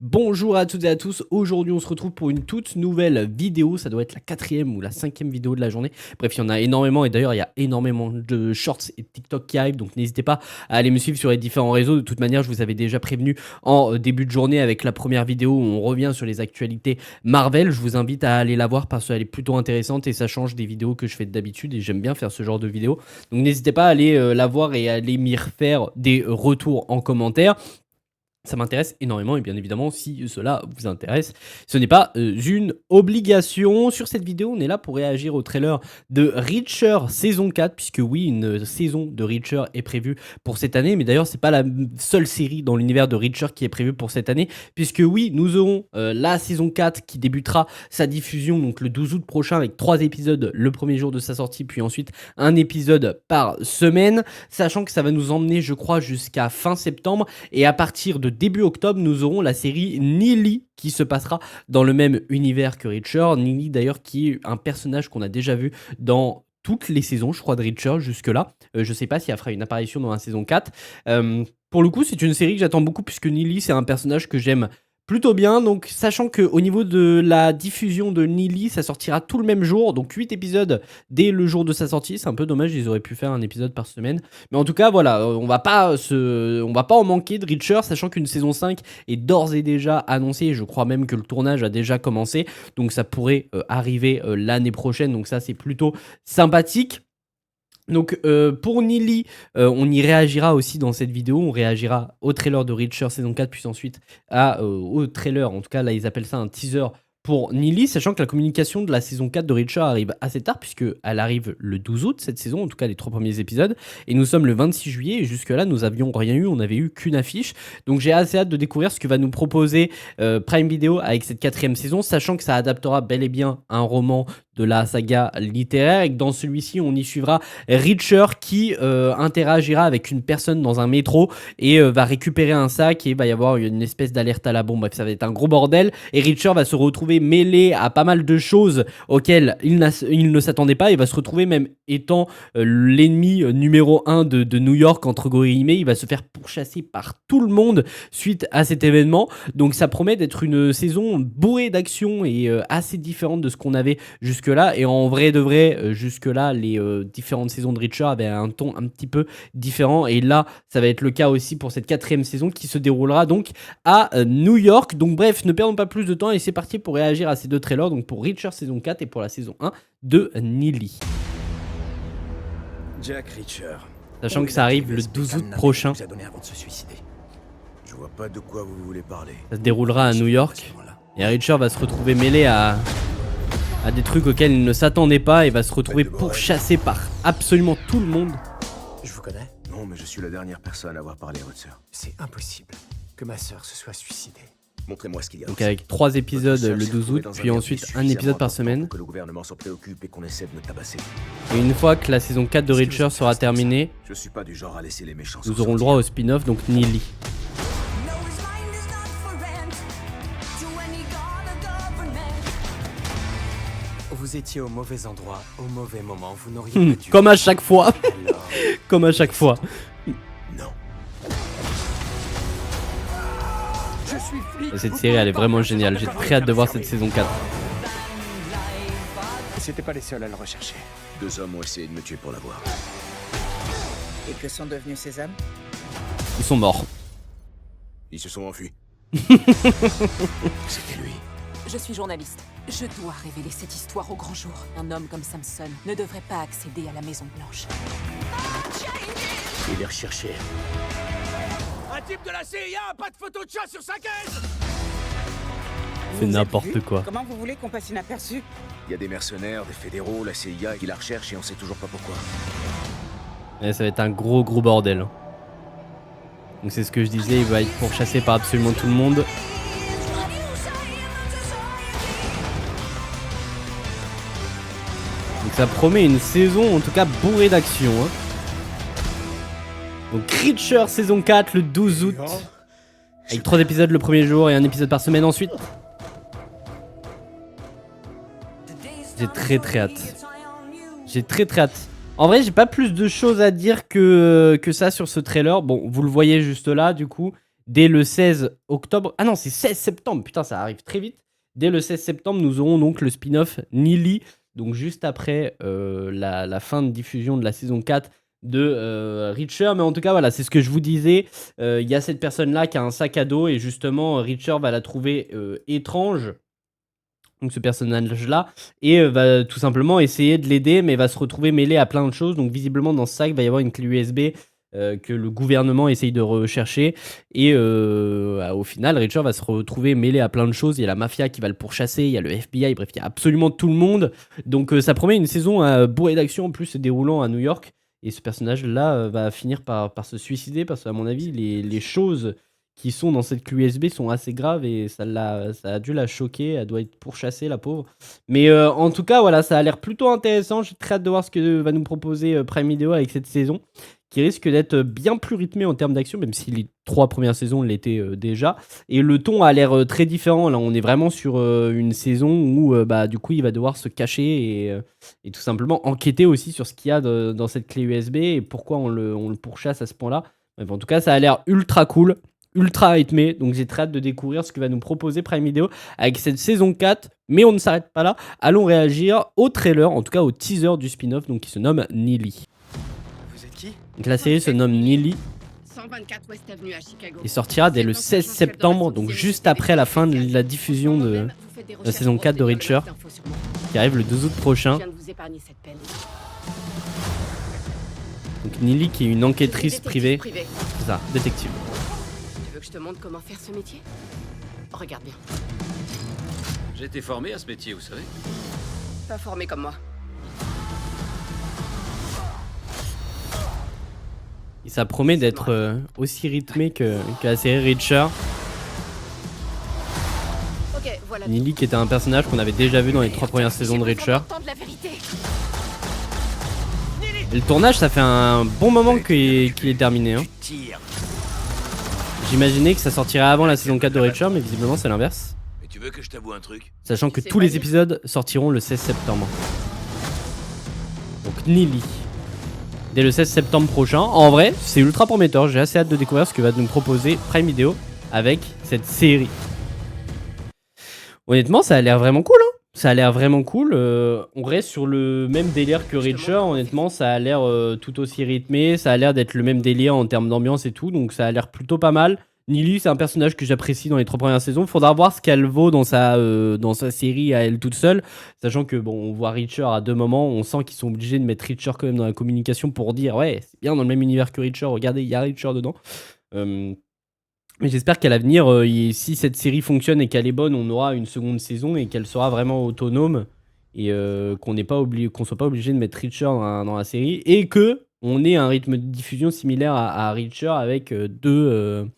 Bonjour à toutes et à tous, aujourd'hui on se retrouve pour une toute nouvelle vidéo, ça doit être la 4e ou la 5e vidéo de la journée. Bref, il y en a énormément et d'ailleurs il y a énormément de shorts et de TikTok qui arrivent, donc n'hésitez pas à aller me suivre sur les différents réseaux. De toute manière, je vous avais déjà prévenu en début de journée avec la première vidéo où on revient sur les actualités Marvel. Je vous invite à aller la voir parce qu'elle est plutôt intéressante et ça change des vidéos que je fais d'habitude et j'aime bien faire ce genre de vidéos. Donc n'hésitez pas à aller la voir et à aller m'y refaire des retours en commentaire. Ça m'intéresse énormément et bien évidemment si cela vous intéresse, ce n'est pas une obligation. Sur cette vidéo, on est là pour réagir au trailer de Reacher saison 4, puisque oui, une saison de Reacher est prévue pour cette année, mais d'ailleurs c'est pas la seule série dans l'univers de Reacher qui est prévue pour cette année, puisque oui, nous aurons la saison 4 qui débutera sa diffusion donc le 12 août prochain avec 3 épisodes le premier jour de sa sortie, puis ensuite un épisode par semaine, sachant que ça va nous emmener je crois jusqu'à fin septembre, et à partir de début octobre, nous aurons la série Neely qui se passera dans le même univers que Reacher. Neely d'ailleurs qui est un personnage qu'on a déjà vu dans toutes les saisons, je crois, de Reacher jusque-là. Je sais pas si elle fera une apparition dans la saison 4. Pour le coup, c'est une série que j'attends beaucoup puisque Neely, c'est un personnage que j'aime plutôt bien. Donc, sachant qu'au niveau de la diffusion de Neely, ça sortira tout le même jour. Donc, 8 épisodes dès le jour de sa sortie. C'est un peu dommage, ils auraient pu faire un épisode par semaine. Mais en tout cas, voilà, on va pas en manquer de Reacher, sachant qu'une saison 5 est d'ores et déjà annoncée. Et je crois même que le tournage a déjà commencé. Donc, ça pourrait arriver l'année prochaine. Donc, ça, c'est plutôt sympathique. Donc pour Neely, on y réagira aussi dans cette vidéo, on réagira au trailer de Reacher saison 4, puis ensuite au trailer, en tout cas là ils appellent ça un teaser pour Neely, sachant que la communication de la saison 4 de Reacher arrive assez tard, puisqu'elle arrive le 12 août cette saison, en tout cas les 3 premiers épisodes, et nous sommes le 26 juillet, et jusque là nous avions rien eu, on n'avait eu qu'une affiche, donc j'ai assez hâte de découvrir ce que va nous proposer Prime Video avec cette 4e saison, sachant que ça adaptera bel et bien un roman de la saga littéraire, et que dans celui-ci on y suivra Reacher qui interagira avec une personne dans un métro et va récupérer un sac et il va y avoir une espèce d'alerte à la bombe. Bref, ça va être un gros bordel et Reacher va se retrouver mêlé à pas mal de choses auxquelles il ne s'attendait pas. Il va se retrouver même étant l'ennemi numéro 1 de New York, entre guillemets. Il va se faire pourchasser par tout le monde suite à cet événement. Donc ça promet d'être une saison bourrée d'action et assez différente de ce qu'on avait jusque-là. Et en vrai de vrai, jusque-là, les différentes saisons de Reacher avaient un ton un petit peu différent. Et là, ça va être le cas aussi pour cette 4e saison qui se déroulera donc à New York. Donc bref, ne perdons pas plus de temps et c'est parti pour réagir à ces deux trailers. Donc pour Reacher saison 4 et pour la saison 1 de Neely. Jack Reacher. Sachant que ça arrive le 12 août prochain. Vous a donné avant de se suicider. Je vois pas de quoi vous voulez parler. Ça se déroulera à New York. Et Reacher va se retrouver mêlé à des trucs auxquels il ne s'attendait pas et va se retrouver pourchassé par absolument tout le monde. Je vous connais? Non, mais je suis la dernière personne à avoir parlé à votre sœur. C'est impossible que ma sœur se soit suicidée. Montrez-moi ce qu'il y a. Donc avec 3 épisodes le 12 août, puis ensuite un épisode par semaine. Que le gouvernement s'en préoccupe et qu'on essaie de me tabasser. Et une fois que la saison 4 de Reacher sera terminée, je suis pas du genre à laisser les méchants. nous aurons le droit au spin-off, donc Neely. Vous étiez au mauvais endroit, au mauvais moment. Vous n'auriez pas dû. Comme à chaque fois. Alors... Comme à chaque fois. Non. Je suis flic. Cette série, elle est vraiment géniale. J'ai très hâte de voir cette saison 4. C'était pas les seuls à le rechercher. 2 hommes ont essayé de me tuer pour l'avoir. Et que sont devenus ces hommes? Ils sont morts. Ils se sont enfuis. C'était lui. Je suis journaliste. Je dois révéler cette histoire au grand jour. Un homme comme Samson ne devrait pas accéder à la Maison Blanche. Il est recherché. Un type de la CIA a pas de photo de chat sur sa caisse. C'est n'importe quoi. Comment vous voulez qu'on passe inaperçu? Il y a des mercenaires, des fédéraux, la CIA qui la recherchent et on sait toujours pas pourquoi. Et ça va être un gros bordel. Donc c'est ce que je disais, il va être pourchassé par absolument tout le monde. Donc ça promet une saison en tout cas bourrée d'action. Hein. Donc Reacher saison 4 le 12 août. Avec 3 épisodes le premier jour et un épisode par semaine ensuite. J'ai très hâte. J'ai très hâte. En vrai, j'ai pas plus de choses à dire que ça sur ce trailer. Bon, vous le voyez juste là, du coup. dès le 16 octobre. Ah non, c'est 16 septembre. Putain, ça arrive très vite. Dès le 16 septembre, nous aurons donc le spin-off Neely. Donc juste après la fin de diffusion de la saison 4 de Reacher. Mais en tout cas, voilà, c'est ce que je vous disais. Il y a cette personne-là qui a un sac à dos. Et justement, Reacher va la trouver étrange. Donc ce personnage-là, et va tout simplement essayer de l'aider, mais va se retrouver mêlé à plein de choses. Donc visiblement dans ce sac, il va y avoir une clé USB que le gouvernement essaye de rechercher. Et au final, Reacher va se retrouver mêlé à plein de choses. Il y a la mafia qui va le pourchasser, il y a le FBI, bref, il y a absolument tout le monde. Donc ça promet une saison bourrée d'action, en plus se déroulant à New York. Et ce personnage-là va finir par se suicider, parce qu'à mon avis, les choses qui sont dans cette clé USB sont assez graves et ça a dû la choquer, elle doit être pourchassée la pauvre. Mais en tout cas, voilà, ça a l'air plutôt intéressant, j'ai très hâte de voir ce que va nous proposer Prime Video avec cette saison, qui risque d'être bien plus rythmée en termes d'action, même si les 3 premières saisons l'étaient déjà. Et le ton a l'air très différent, là on est vraiment sur une saison où du coup il va devoir se cacher et tout simplement enquêter aussi sur ce qu'il y a dans cette clé USB et pourquoi on le pourchasse à ce point-là. Bref, en tout cas, ça a l'air ultra cool. Ultra rythmé, donc j'ai très hâte de découvrir ce que va nous proposer Prime Video avec cette saison 4, mais on ne s'arrête pas là, allons réagir au trailer, en tout cas au teaser du spin-off, donc qui se nomme Neely. Vous êtes qui? Donc la série se nomme Neely 124 West Avenue à Chicago. et sortira dès le 16 septembre, donc juste après la fin de la diffusion de la saison 4 de Reacher, qui arrive le 12 août prochain. Je viens de vous épargner cette peine. Donc Neely qui est une enquêtrice privée, c'est ça, détective. Tu veux que je te montre comment faire ce métier? Regarde bien. J'ai été formé à ce métier, vous savez. Pas formé comme moi. Et ça promet d'être aussi rythmé que la série Reacher. Ok, voilà. Neely qui était un personnage qu'on avait déjà vu dans les 3 premières saisons de Reacher. De la vérité. Et le tournage, ça fait un bon moment qu'il est terminé. Hein. J'imaginais que ça sortirait avant la saison 4 de Reacher, mais visiblement c'est l'inverse. Mais tu veux que je t'avoue un truc? Sachant que tous les épisodes sortiront le 16 septembre. Donc Neely. Dès le 16 septembre prochain. En vrai, c'est ultra prometteur. J'ai assez hâte de découvrir ce que va nous proposer Prime Video avec cette série. Honnêtement, ça a l'air vraiment cool. Hein. Ça a l'air vraiment cool. On reste sur le même délire que Reacher. Honnêtement, ça a l'air tout aussi rythmé. Ça a l'air d'être le même délire en termes d'ambiance et tout. Donc ça a l'air plutôt pas mal. Neely, c'est un personnage que j'apprécie dans les 3 premières saisons. Faudra voir ce qu'elle vaut dans sa série à elle toute seule. Sachant que, bon, on voit Reacher à 2 moments. On sent qu'ils sont obligés de mettre Reacher quand même dans la communication pour dire, ouais, c'est bien dans le même univers que Reacher. Regardez, il y a Reacher dedans. Mais j'espère qu'à l'avenir, si cette série fonctionne et qu'elle est bonne, on aura une seconde saison et qu'elle sera vraiment autonome et qu'on soit pas obligé de mettre Reacher dans la série et que on ait un rythme de diffusion similaire à Reacher avec 2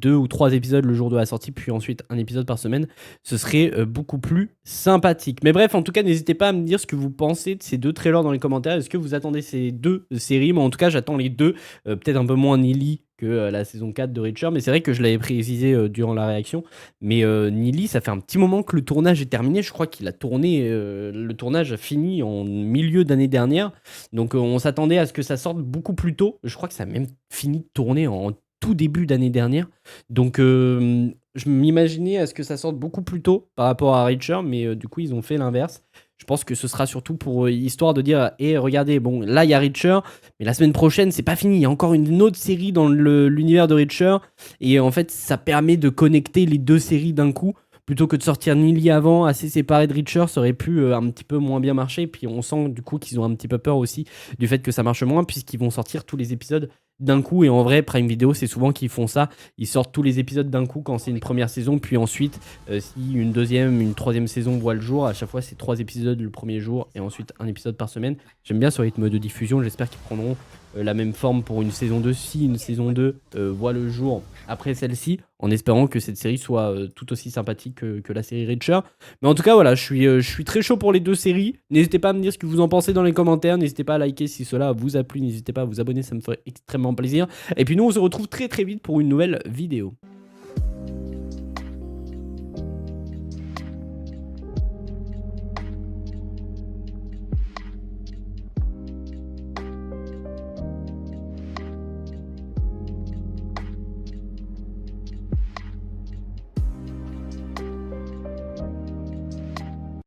ou 3 épisodes le jour de la sortie, puis ensuite un épisode par semaine. Ce serait beaucoup plus sympathique. Mais bref, en tout cas, n'hésitez pas à me dire ce que vous pensez de ces 2 trailers dans les commentaires. Est-ce que vous attendez ces 2 séries? Moi, en tout cas, j'attends les 2. Peut-être un peu moins Neely que la saison 4 de Reacher, mais c'est vrai que je l'avais précisé durant la réaction. Mais Neely, ça fait un petit moment que le tournage est terminé. Je crois qu'il a tourné, le tournage a fini en milieu d'année dernière. Donc on s'attendait à ce que ça sorte beaucoup plus tôt. Je crois que ça a même fini de tourner en tout début d'année dernière. Donc je m'imaginais à ce que ça sorte beaucoup plus tôt par rapport à Reacher, mais du coup ils ont fait l'inverse. Je pense que ce sera surtout pour histoire de dire regardez, bon là il y a Reacher, mais la semaine prochaine c'est pas fini, il y a encore une autre série dans l'univers de Reacher, et en fait ça permet de connecter les 2 séries d'un coup. Plutôt que de sortir Neely avant, assez séparé de Reacher, ça aurait pu un petit peu moins bien marcher. Puis on sent du coup qu'ils ont un petit peu peur aussi du fait que ça marche moins, puisqu'ils vont sortir tous les épisodes d'un coup. Et en vrai, Prime Video, c'est souvent qu'ils font ça. Ils sortent tous les épisodes d'un coup quand c'est une première saison. Puis ensuite, si une deuxième, une troisième saison voit le jour, à chaque fois c'est 3 épisodes le premier jour et ensuite un épisode par semaine. J'aime bien ce rythme de diffusion. J'espère qu'ils prendront la même forme pour une saison 2 si une saison 2 voit le jour après celle-ci, en espérant que cette série soit tout aussi sympathique que la série Reacher. Mais en tout cas, voilà, je suis très chaud pour les 2 séries. N'hésitez pas à me dire ce que vous en pensez dans les commentaires. N'hésitez pas à liker si cela vous a plu. N'hésitez pas à vous abonner, ça me ferait extrêmement plaisir. Et puis nous, on se retrouve très très vite pour une nouvelle vidéo.